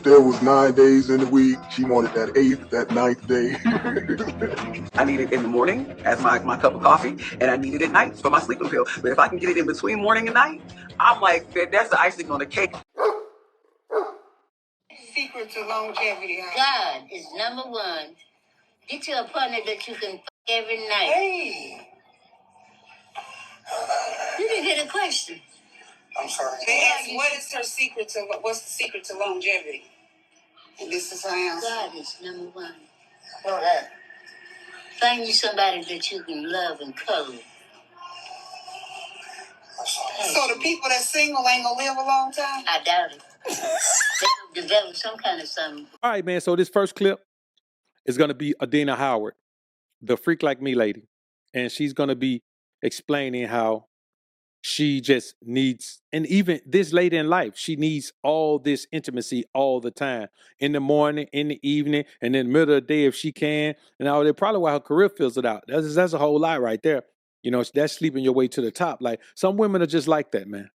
there was 9 days in the week, she wanted that 8th, that 9th day. I need it in the morning as my cup of coffee, and I need it at night for my sleeping pill. But if I can get it in between morning and night, I'm like, that's the icing on the cake. Secret to longevity, huh? God is number one. Get you a partner that you can fuck every night. Hey! You didn't hear the question. I'm sorry. They asked, what's the secret to longevity? And this is her answer. God is number one. I know that. Find you somebody that you can love and cuddle. So the people that's single ain't gonna live a long time? I doubt it. They'll develop some kind of something. All right, man. So this first clip is going to be Adina Howard, the freak like me lady. And she's going to be explaining how she just needs, and even this late in life, she needs all this intimacy all the time. In the morning, in the evening, and in the middle of the day if she can. And all that, probably why her career fills it out. That's a whole lot right there. You know, that's sleeping your way to the top. Like, some women are just like that, man.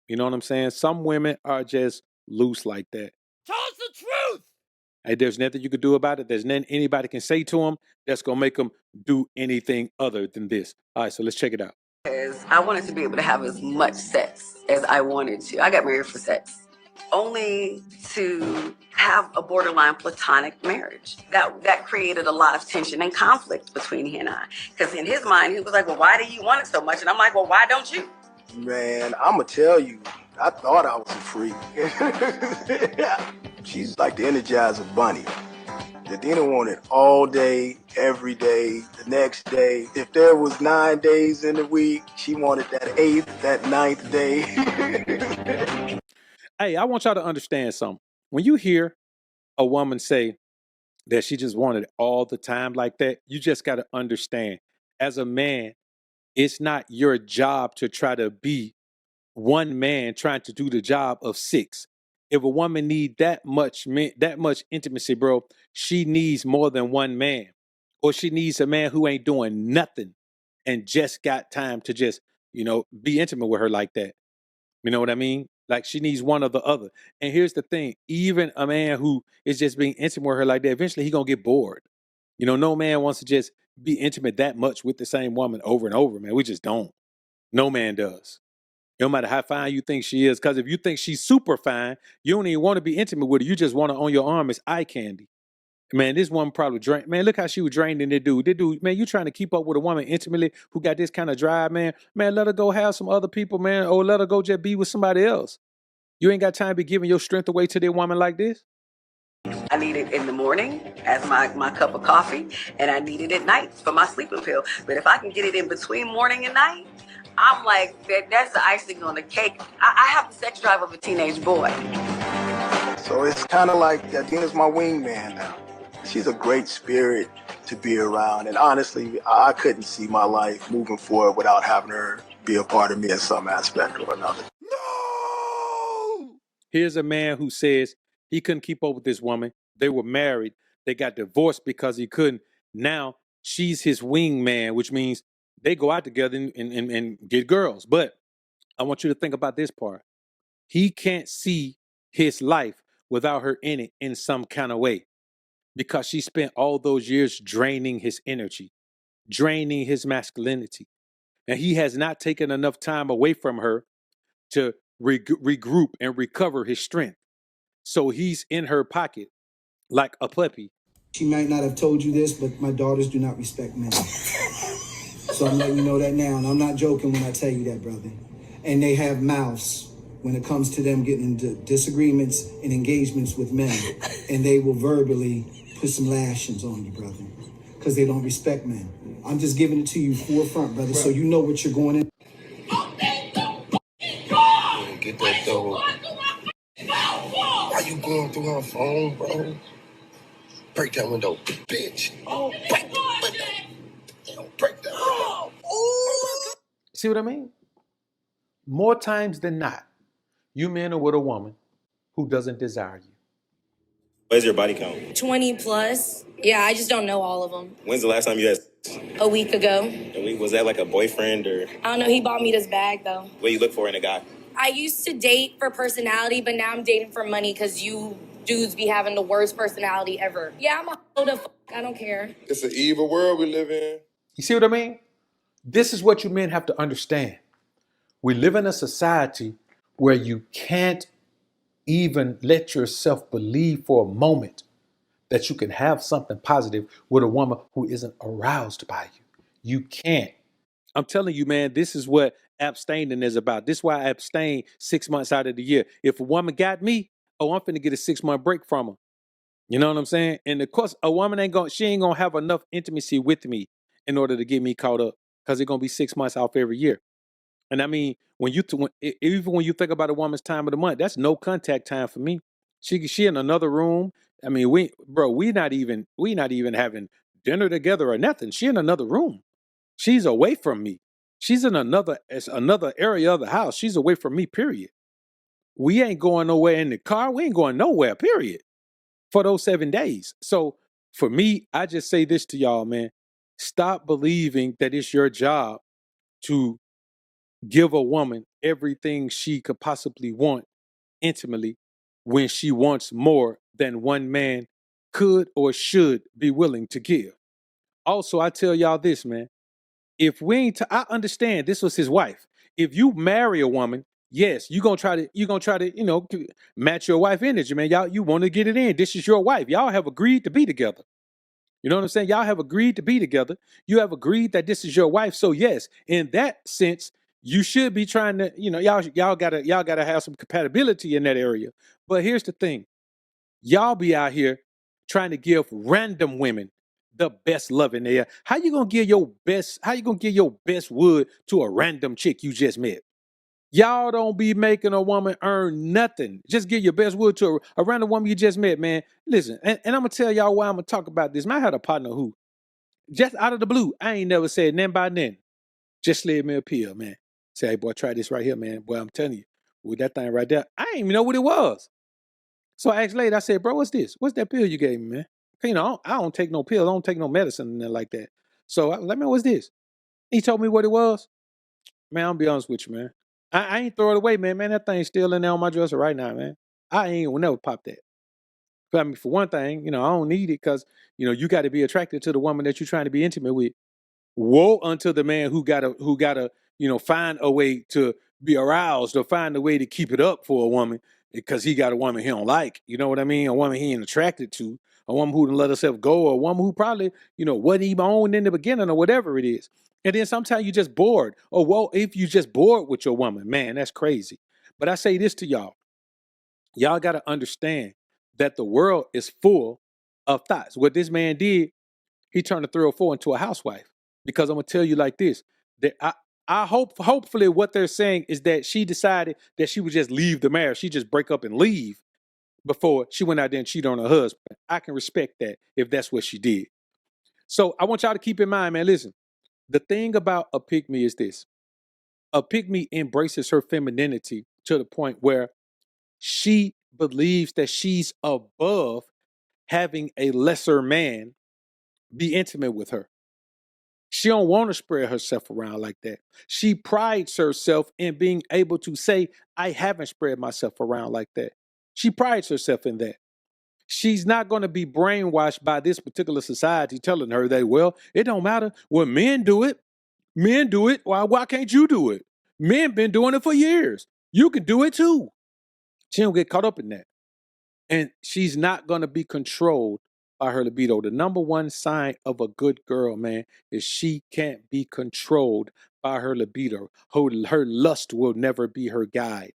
You know what I'm saying? Some women are just loose like that. Tell us the truth! Hey, there's nothing you could do about it. There's nothing anybody can say to them that's going to make them do anything other than this. All right, so let's check it out. Because I wanted to be able to have as much sex as I wanted to. I got married for sex, only to have a borderline platonic marriage. That created a lot of tension and conflict between he and I. Because in his mind, he was like, well, why do you want it so much? And I'm like, well, why don't you? Man, I'ma tell you, I thought I was a freak. She's like the Energizer Bunny. Adina wanted all day, every day, the next day. If there was 9 days in the week, she wanted that 8th, that 9th day. Hey, I want y'all to understand something. When you hear a woman say that she just wanted it all the time like that, you just got to understand, as a man, it's not your job to try to be one man trying to do the job of 6. If a woman need that much intimacy, bro, she needs more than one man. Or she needs a man who ain't doing nothing and just got time to just, be intimate with her like that. You know what I mean? Like, she needs one or the other. And here's the thing, even a man who is just being intimate with her like that, eventually he gonna get bored. No man wants to just be intimate that much with the same woman over and over, man. We just don't. No man does. No matter how fine you think she is, because if you think she's super fine, you don't even want to be intimate with her. You just want her on your arm as eye candy. Man, this woman probably drained. Man, look how she was drained in that dude. That dude, man, you trying to keep up with a woman intimately who got this kind of drive, man. Man, let her go have some other people, man, or let her go just be with somebody else. You ain't got time to be giving your strength away to that woman like this. I need it in the morning as my cup of coffee, and I need it at night for my sleeping pill. But if I can get it in between morning and night, I'm like, that's the icing on the cake. I have the sex drive of a teenage boy. So it's kind of like Adina's my wingman now. She's a great spirit to be around. And honestly, I couldn't see my life moving forward without having her be a part of me in some aspect or another. No! Here's a man who says he couldn't keep up with this woman. They were married. They got divorced because he couldn't. Now she's his wingman, which means they go out together and get girls. But I want you to think about this part. He can't see his life without her in it in some kind of way, because she spent all those years draining his energy, draining his masculinity. And he has not taken enough time away from her to regroup and recover his strength. So he's in her pocket like a puppy. She might not have told you this, but my daughters do not respect men. So I'm letting you know that now, and I'm not joking when I tell you that, brother. And they have mouths when it comes to them getting into disagreements and engagements with men. And they will verbally put some lashings on you, brother, because they don't respect men. I'm just giving it to you forefront, brother, so you know what you're going in. Get that door. Why you going through her phone, bro? Break that window, bitch. Oh, break that window. Break that window. Oh. See what I mean? More times than not, you men are with a woman who doesn't desire you. What's your body count? 20 plus. Yeah, I just don't know all of them. When's the last time you had A week ago. a week? Was that like a boyfriend or I don't know, he bought me this bag though. what you look for in a guy? I used to date for personality, but now I'm dating for money because you dudes be having the worst personality ever. Yeah, I'm a hoe the fuck. I don't care. It's an evil world we live in. You see what I mean? This is what you men have to understand. We live in a society where you can't even let yourself believe for a moment that you can have something positive with a woman who isn't aroused by you. You can't. I'm telling you, man, this is what abstaining is about. This is why I abstain 6 months out of the year. If a woman got me, oh, I'm finna get a 6-month break from her. You know what I'm saying? And of course, a woman ain't gonna have enough intimacy with me in order to get me caught up, because it's gonna be 6 months off every year. And I mean, even when you think about a woman's time of the month, that's no contact time for me. She in another room. I mean, we not even having dinner together or nothing. She in another room. She's away from me. She's in another area of the house. She's away from me, period. We ain't going nowhere in the car. We ain't going nowhere, period, for those 7 days. So for me, I just say this to y'all, man. Stop believing that it's your job to give a woman everything she could possibly want intimately when she wants more than one man could or should be willing to give. Also, I tell y'all this, man. If we ain't, I understand this was his wife. If you marry a woman, yes, you're gonna try to, match your wife energy, man. Y'all, you want to get it in. This is your wife. Y'all have agreed to be together. You know what I'm saying? Y'all have agreed to be together. You have agreed that this is your wife. So yes, in that sense, you should be trying to, y'all gotta have some compatibility in that area. But here's the thing. Y'all be out here trying to give random women the best loving there. How you gonna give your best wood to a random chick you just met? Y'all don't be making a woman earn nothing. Just give your best wood to a random woman you just met, man. Listen, and I'm gonna tell y'all why I'm gonna talk about this. Man, I had a partner who, just out of the blue, I ain't never said nothing by nothing. Just slid me a pill, man. Say, hey, boy, try this right here, man. Boy, I'm telling you, with that thing right there, I didn't even know what it was. So I asked later, I said, bro, what's this? What's that pill you gave me, man? I don't take no pill. I don't take no medicine and like that. So let me know, what's this? He told me what it was. Man, I'll be honest with you, man. I ain't throw it away, man. Man, that thing's still in there on my dresser right now, man. I ain't will never pop that. But I mean, for one thing, I don't need it because, you got to be attracted to the woman that you're trying to be intimate with. Woe unto the man who gotta, find a way to be aroused or find a way to keep it up for a woman because he got a woman he don't like. You know what I mean? A woman he ain't attracted to, a woman who didn't let herself go, or a woman who probably, wasn't even on in the beginning or whatever it is. And then sometimes you're just bored. Or well, if you just bored with your woman, man, that's crazy. But I say this to y'all. Y'all got to understand that the world is full of thoughts. What this man did, he turned a 304 into a housewife. Because I'm gonna tell you like this, that I hopefully what they're saying is that she decided that she would just leave the marriage. She just break up and leave before she went out there and cheated on her husband. I can respect that if that's what she did. So I want y'all to keep in mind, man, listen, the thing about a pygmy is this. A pygmy embraces her femininity to the point where she believes that she's above having a lesser man be intimate with her. She don't want to spread herself around like that. She prides herself in being able to say, I haven't spread myself around like that. She prides herself in that. She's not going to be brainwashed by this particular society telling her that, well, it don't matter. Well, men do it. Men do it. Why can't you do it? Men been doing it for years. You can do it too. She don't get caught up in that. And she's not going to be controlled by her libido. The number one sign of a good girl, man, is she can't be controlled by her libido. Her lust will never be her guide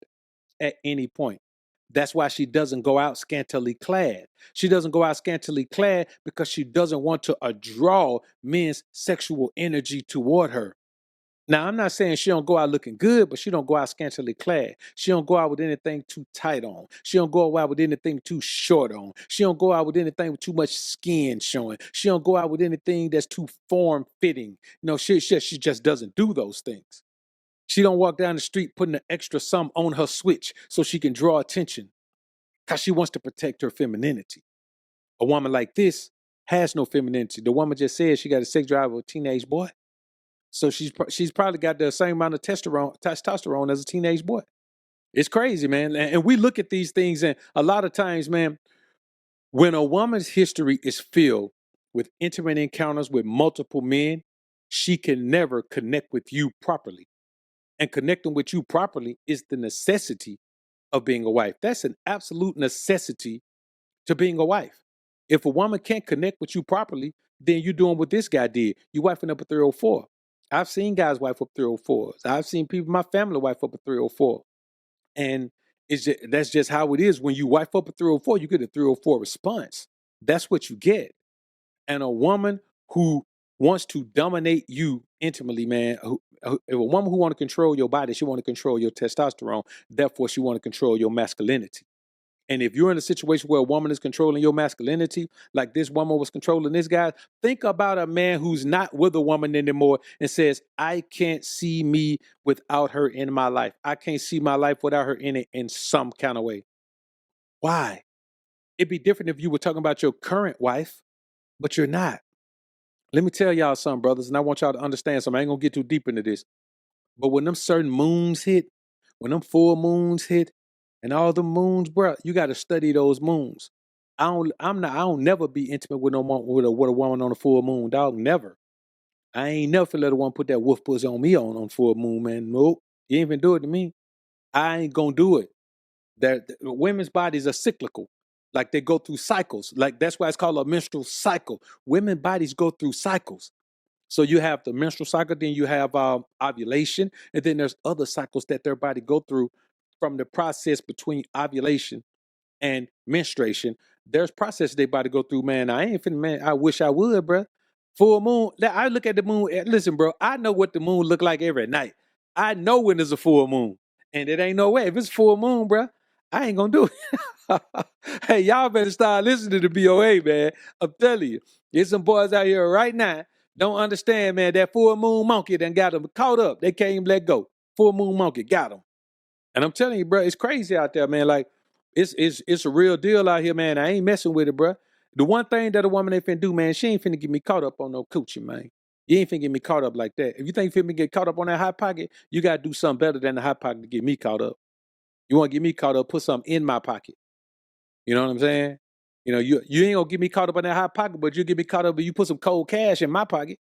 at any point. That's why she doesn't go out scantily clad. She doesn't go out scantily clad because she doesn't want to draw men's sexual energy toward her. Now, I'm not saying she don't go out looking good, but she don't go out scantily clad. She don't go out with anything too tight on. She don't go out with anything too short on. She don't go out with anything with too much skin showing. She don't go out with anything that's too form-fitting. She just doesn't do those things. She don't walk down the street putting an extra sum on her switch so she can draw attention because she wants to protect her femininity. A woman like this has no femininity. The woman just said she got a sex drive of a teenage boy. So she's probably got the same amount of testosterone as a teenage boy. It's crazy, man. And we look at these things, and a lot of times, man, When a woman's history is filled with intimate encounters with multiple men, she can never connect with you properly. And connecting with you properly is the necessity of being a wife. That's an absolute necessity to being a wife. If a woman can't connect with you properly, then you're doing what this guy did. You wifing up a 304. I've seen guys wife up 304s. I've seen people in my family wife up a 304. And that's just how it is. When you wife up a 304, you get a 304 response. That's what you get. And a woman who wants to dominate you intimately, man, if a woman who want to control your body, she want to control your testosterone. Therefore, she want to control your masculinity. And if you're in a situation where a woman is controlling your masculinity, like this woman was controlling this guy, think about a man who's not with a woman anymore and says, I can't see me without her in my life. I can't see my life without her in it in some kind of way. Why? It'd be different if you were talking about your current wife, but you're not. Let me tell y'all something, brothers, and I want y'all to understand something. I ain't gonna get too deep into this. But when them certain moons hit, when them full moons hit, and all the moons, bro, you got to study those moons. I don't never be intimate with with a woman on a full moon, dog. Never. I ain't never let a woman put that wolf pussy on me on full moon, man. Nope. You ain't even do it to me. I ain't gonna do it. Women's bodies are cyclical. Like they go through cycles. Like that's why it's called a menstrual cycle. Women's bodies go through cycles. So you have the menstrual cycle, then you have ovulation, and then there's other cycles that their body go through from the process between ovulation and menstruation. There's processes they body go through, man. I ain't finna, man. I wish I would, bro. Full moon. I look at the moon. Listen, bro. I know what the moon look like every night. I know when there's a full moon, and it ain't no way. If it's full moon, bro, I ain't gonna do it. Hey, y'all better start listening to BOA, man. I'm telling you, there's some boys out here right now don't understand, man. That full moon monkey done got them caught up. They can't even let go. Full moon monkey got them. And I'm telling you, bro, it's crazy out there, man. Like, it's a real deal out here, man. I ain't messing with it, bro. The one thing that a woman ain't finna do, man, she ain't finna get me caught up on no coochie, man. You ain't finna get me caught up like that. If you think you finna get caught up on that hot pocket, you gotta do something better than the hot pocket to get me caught up. You want to get me caught up, put something in my pocket. You know what I'm saying? You know, you ain't gonna get me caught up on that hot pocket, but you get me caught up, but you put some cold cash in my pocket.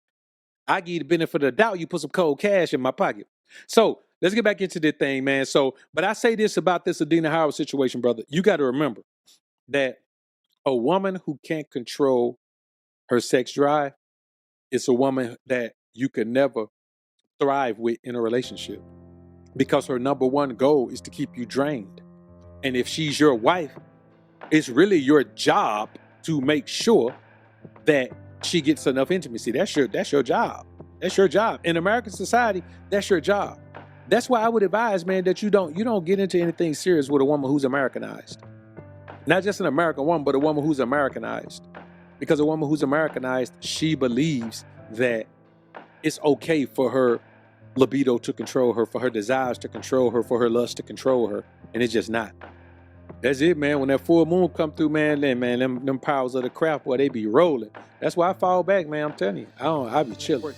I give you the benefit of the doubt, you put some cold cash in my pocket. So let's get back into this thing, man. So, but I say this about this Adina Howard situation, brother. You got to remember that a woman who can't control her sex drive is a woman that you can never thrive with in a relationship, because her number one goal is to keep you drained. And if she's your wife, it's really your job to make sure that she gets enough intimacy. That's your job. That's your job. In American society, that's your job. That's why I would advise, man, that you don't get into anything serious with a woman who's Americanized. Not just an American woman, but a woman who's Americanized. Because a woman who's Americanized, she believes that it's okay for her libido to control her, for her desires to control her, for her lust to control her. And it's just not. That's it, man. When that full moon come through, man, then, man, them powers of the craft, boy, they be rolling. That's why I fall back, man. I'm telling you. I be chilling.